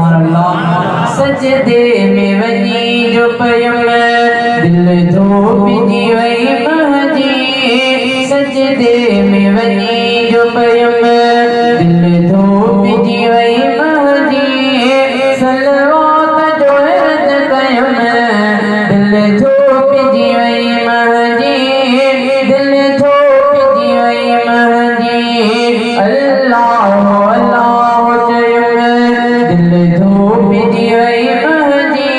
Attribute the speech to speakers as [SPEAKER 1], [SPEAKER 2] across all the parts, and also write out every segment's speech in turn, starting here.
[SPEAKER 1] سبحان اللہ سجدے میں وجی جو پیم دل دھوپجی وئی مہجی سجدے میں وجی جو پیم دل دھوپجی وئی مہجی صلوات جو عرض قیم دل دھوپجی وئی مہجی دل دھوپجی وئی مہجی اللہ اللہ چیم دل دھوپجی وئی مہجی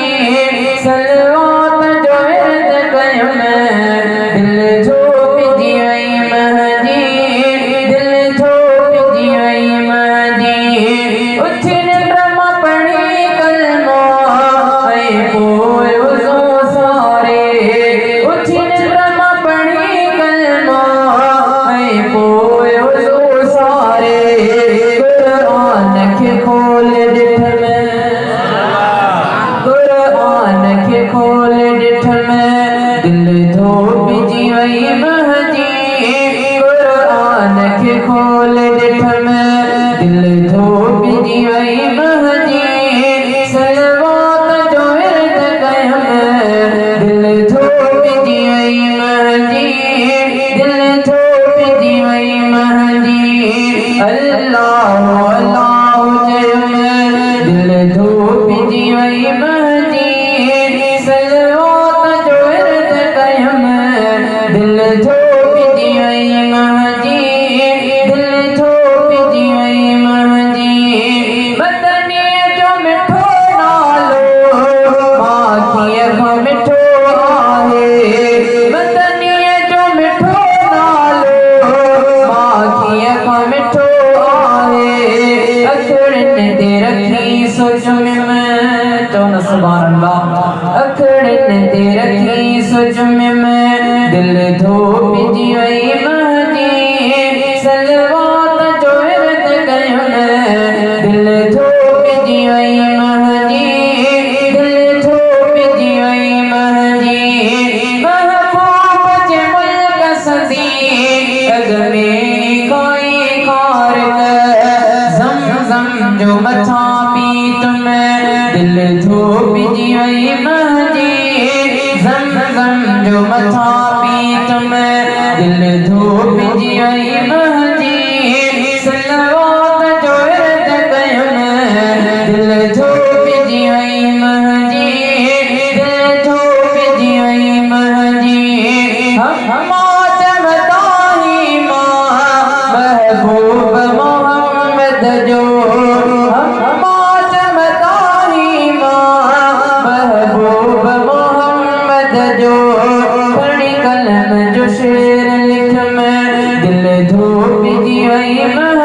[SPEAKER 1] صلوات جو عرض قیم دل دھوپجی وئی مہجی دل دھوپجی وئی مہجی اٹھن برما پڑھی کلمہ اے پوئے وضو سارے اٹھن برما پڑھی کلمہ اے پوئے وضو سارے قرآن کے کھول ڈٹھ میں قرآن کے کھول ڈٹھ میں دل دھوپجی وئی مہجی قرآن کے کھول ڈٹھ میں دل دھوپجی وئی مہجی صلوات جو عرض قیم دل دھوپجی وئی مہجی دل دھوپجی وئی مہجی اللہ اللہ چیم دل دھوپجی وئی مہجی صلوات جو عرض قیم دل دھوپجی وئی مہجی دل دھوپجی وئی مہجی مدنی جو مٹھو نالو ماں کی اکھاں مٹھو آہے مدنی جو مٹھو نالو ماں کی اکھاں مٹھو آہے اکھڑن تے رکھی سوچ میں چونا سبحان اللہ اکھڑن تے رکھی سوچ میں دل دھوپجی وئی مہجی صلوات جو عرض قیم دل دھوپجی وئی مہجی دل دھوپجی وئی مہجی محبوب جے ملک سدی اگ میں کھائی کھار زم زم جو متھا پیت میں دل دھوپجی وئی مہجی زم زم جو متھا پیت میں دل دھوپجی وئی مہجی صلوات جو عرض قیم دل دھوپجی وئی مہجی دل دھوپجی وئی مہجی ہم چمتا ہی ماں محبوب محمد جو ہم چمتا ہی ماں محبوب محمد جو پڑھی قلم جو شعر لکھ میں دل دھوپجی وئی مہجی